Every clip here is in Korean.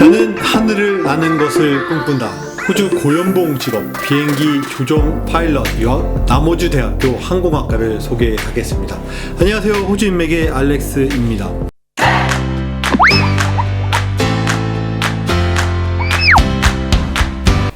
나는 하늘을 나는 것을 꿈꾼다. 호주 고연봉 직업 비행기 조종 파일럿 유학 남호주 대학교 항공학과를 소개하겠습니다. 안녕하세요. 호주 인맥의 알렉스입니다.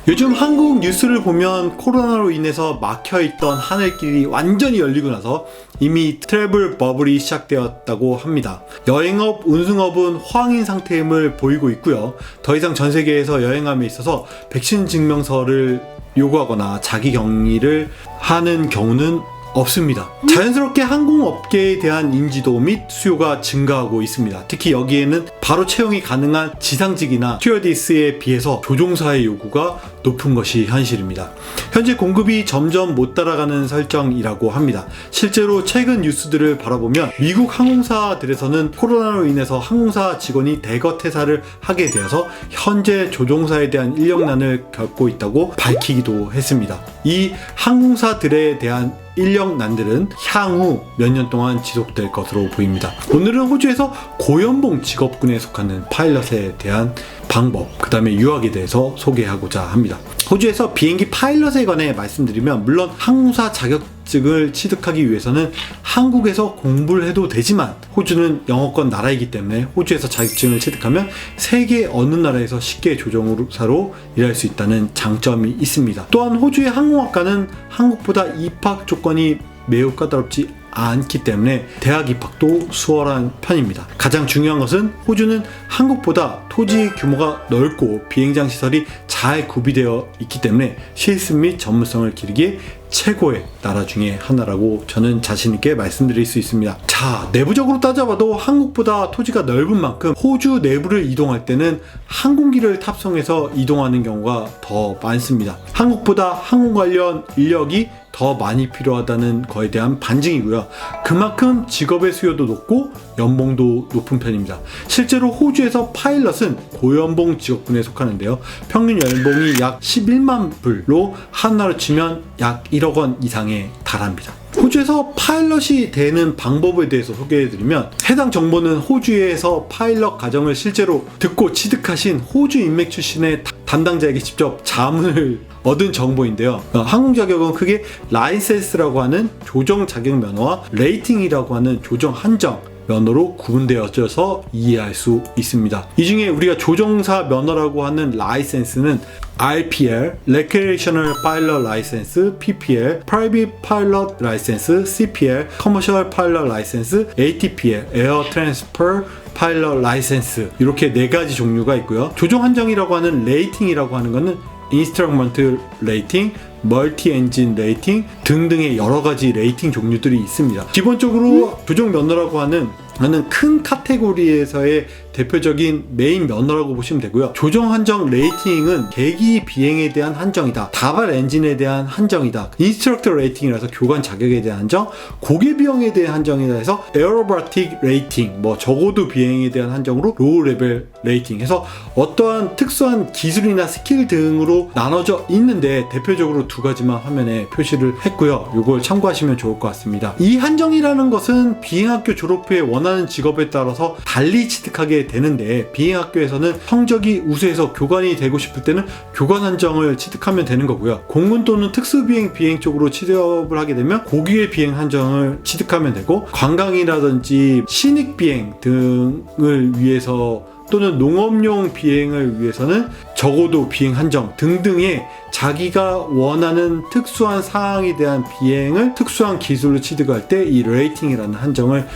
요즘 한국 뉴스를 보면 코로나로 인해서 막혀있던 하늘길이 완전히 열리고 나서 이미 트래블 버블이 시작되었다고 합니다. 여행업, 운송업은 호황인 상태임을 보이고 있고요. 더 이상 전 세계에서 여행함에 있어서 백신 증명서를 요구하거나 자기 격리를 하는 경우는 없습니다. 자연스럽게 항공업계에 대한 인지도 및 수요가 증가하고 있습니다. 특히 여기에는 바로 채용이 가능한 지상직이나 스튜어디스에 비해서 조종사의 요구가 높은 것이 현실입니다. 현재 공급이 점점 못 따라가는 설정이라고 합니다. 실제로 최근 뉴스들을 바라보면 미국 항공사들에서는 코로나로 인해서 항공사 직원이 대거 퇴사를 하게 되어서 현재 조종사에 대한 인력난을 겪고 있다고 밝히기도 했습니다. 이 항공사들에 대한 인력난들은 향후 몇 년 동안 지속될 것으로 보입니다. 오늘은 호주에서 고연봉 직업군에 속하는 파일럿에 대한 방법, 그 다음에 유학에 대해서 소개하고자 합니다. 호주에서 비행기 파일럿에 관해 말씀드리면, 물론 항공사 자격증을 취득하기 위해서는 한국에서 공부를 해도 되지만 호주는 영어권 나라이기 때문에 호주에서 자격증을 취득하면 세계 어느 나라에서 쉽게 조종사로 일할 수 있다는 장점이 있습니다. 또한 호주의 항공학과는 한국보다 입학 조건이 매우 까다롭지 않기 때문에 대학 입학도 수월한 편입니다. 가장 중요한 것은 호주는 한국보다 토지 규모가 넓고 비행장 시설이 잘 구비되어 있기 때문에 실습 및 전문성을 기르기에 최고의 나라 중에 하나라고 저는 자신있게 말씀드릴 수 있습니다. 자, 내부적으로 따져봐도 한국보다 토지가 넓은 만큼 호주 내부를 이동할 때는 항공기를 탑승해서 이동하는 경우가 더 많습니다. 한국보다 항공 관련 인력이 더 많이 필요하다는 거에 대한 반증이고요. 그만큼 직업의 수요도 높고 연봉도 높은 편입니다. 실제로 호주에서 파일럿은 고연봉 직업군에 속하는데요. 평균 연봉이 약 11만 불로 한화로 치면 약 1억 원 이상에 달합니다. 호주에서 파일럿이 되는 방법에 대해서 소개해드리면, 해당 정보는 호주에서 파일럿 과정을 실제로 듣고 취득하신 호주 인맥 출신의 담당자에게 직접 자문을 얻은 정보인데요. 항공 자격은 크게 라이센스라고 하는 조종 자격 면허와 레이팅이라고 하는 조종 한정 면허로 구분되어져서 이해할 수 있습니다. 이 중에 우리가 조종사 면허라고 하는 라이센스는 RPL, Recreational Pilot License, PPL, Private Pilot License, CPL, Commercial Pilot License, ATPL, Air Transfer Pilot License, 이렇게 4가지 종류가 있고요. 조종 한정이라고 하는 레이팅이라고 하는 것은 인스트루먼트 레이팅, 멀티 엔진 레이팅 등등의 여러가지 레이팅 종류들이 있습니다. 기본적으로 조종 면허라고 하는 큰 카테고리에서의 대표적인 메인 면허라고 보시면 되고요. 조종 한정 레이팅은 계기 비행에 대한 한정이다, 다발 엔진에 대한 한정이다, 인스트럭터 레이팅이라서 교관 자격에 대한 한정, 고개 비용에 대한 한정이다 해서 에어로바틱 레이팅, 적어도 비행에 대한 한정으로 로우 레벨 레이팅 해서 어떠한 특수한 기술이나 스킬 등으로 나눠져 있는데, 대표적으로 2가지만 화면에 표시를 했고요. 이걸 참고하시면 좋을 것 같습니다. 이 한정이라는 것은 비행학교 졸업 후에 원하는 직업에 따라서 달리 취득하게 되는데, 비행학교에서는 성적이 우수해서 교관이 되고 싶을 때는 교관 한정을 취득하면 되는 거고요. 공군 또는 특수비행 쪽으로 취업을 하게 되면 고기의 비행 한정을 취득하면 되고, 관광이라든지 신익비행 등을 위해서 또는 농업용 비행을 위해서는 적어도 비행 한정 등등의 자기가 원하는 특수한 사항에 대한 비행을 특수한 기술로 취득할 때 이 레이팅이라는 한정을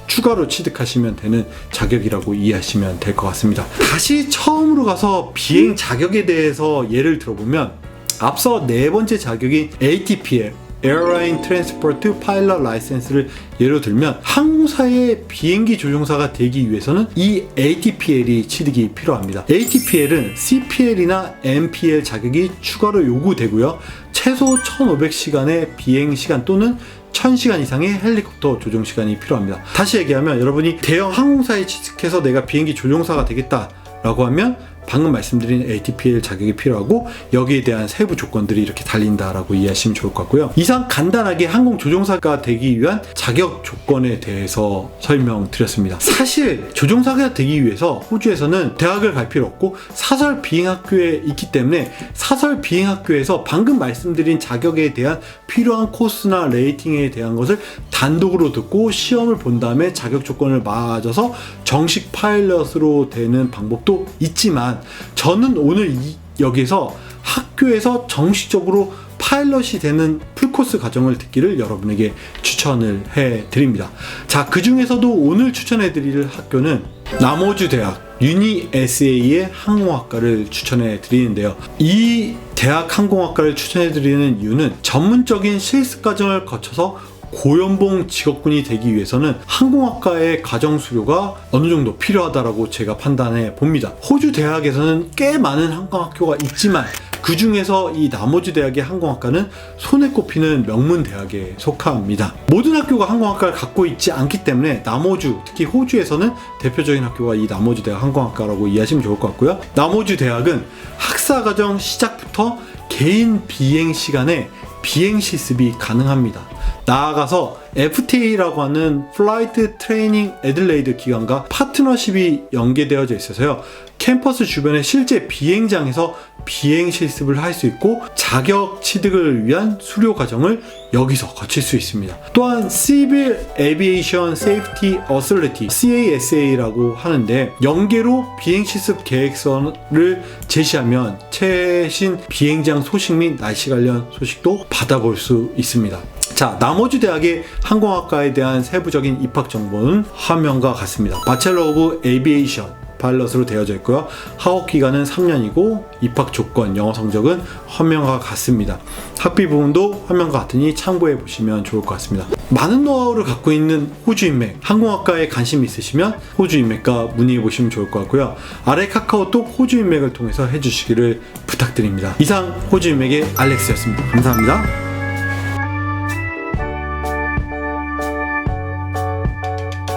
추가로 취득하시면 되는 자격이라고 이해하시면 될 것 같습니다. 다시 처음으로 가서 비행 자격에 대해서 예를 들어보면, 앞서 4번째 자격인 ATPL, Airline Transport Pilot License를 예로 들면, 항공사의 비행기 조종사가 되기 위해서는 이 ATPL이 취득이 필요합니다. ATPL은 CPL이나 MPL 자격이 추가로 요구되고요. 최소 1500시간의 비행시간 또는 1000시간 이상의 헬리콥터 조종 시간이 필요합니다. 다시 얘기하면, 여러분이 대형 항공사에 취직해서 내가 비행기 조종사가 되겠다 라고 하면 방금 말씀드린 ATPL 자격이 필요하고 여기에 대한 세부 조건들이 이렇게 달린다라고 이해하시면 좋을 것 같고요. 이상 간단하게 항공 조종사가 되기 위한 자격 조건에 대해서 설명드렸습니다. 사실 조종사가 되기 위해서 호주에서는 대학을 갈 필요 없고 사설 비행학교에 있기 때문에 사설 비행학교에서 방금 말씀드린 자격에 대한 필요한 코스나 레이팅에 대한 것을 단독으로 듣고 시험을 본 다음에 자격 조건을 맞아서 정식 파일럿으로 되는 방법도 있지만 저는 오늘 여기서 학교에서 정식적으로 파일럿이 되는 풀코스 과정을 듣기를 여러분에게 추천을 해드립니다. 자, 그 중에서도 오늘 추천해드릴 학교는 남호주 대학 UniSA의 항공학과를 추천해드리는데요. 이 대학 항공학과를 추천해드리는 이유는 전문적인 실습 과정을 거쳐서 고연봉 직업군이 되기 위해서는 항공학과의 과정 수료가 어느 정도 필요하다라고 제가 판단해 봅니다. 호주 대학에서는 꽤 많은 항공학교가 있지만 그 중에서 이 남호주 대학의 항공학과는 손에 꼽히는 명문 대학에 속합니다. 모든 학교가 항공학과를 갖고 있지 않기 때문에 남호주, 특히 호주에서는 대표적인 학교가 이 남호주 대학 항공학과라고 이해하시면 좋을 것 같고요. 남호주 대학은 학사과정 시작부터 개인 비행 시간에 비행 실습이 가능합니다. 나아가서 FTA라고 하는 플라이트 트레이닝 애들레이드 기관과 파트너십이 연계되어져 있어서요. 캠퍼스 주변의 실제 비행장에서 비행 실습을 할 수 있고 자격 취득을 위한 수료 과정을 여기서 거칠 수 있습니다. 또한 Civil Aviation Safety Authority CASA라고 하는데 연계로 비행 실습 계획서를 제시하면 최신 비행장 소식 및 날씨 관련 소식도 받아볼 수 있습니다. 자, 남호주 대학의 항공학과에 대한 세부적인 입학 정보는 화면과 같습니다. Bachelor of Aviation 파일럿으로 되어져 있고요. 학업 기간은 3년이고 입학 조건, 영어 성적은 화면과 같습니다. 학비 부분도 화면과 같으니 참고해 보시면 좋을 것 같습니다. 많은 노하우를 갖고 있는 호주 인맥, 항공학과에 관심 있으시면 호주 인맥과 문의해 보시면 좋을 것 같고요. 아래 카카오톡 호주 인맥을 통해서 해주시기를 부탁드립니다. 이상 호주 인맥의 알렉스였습니다. 감사합니다.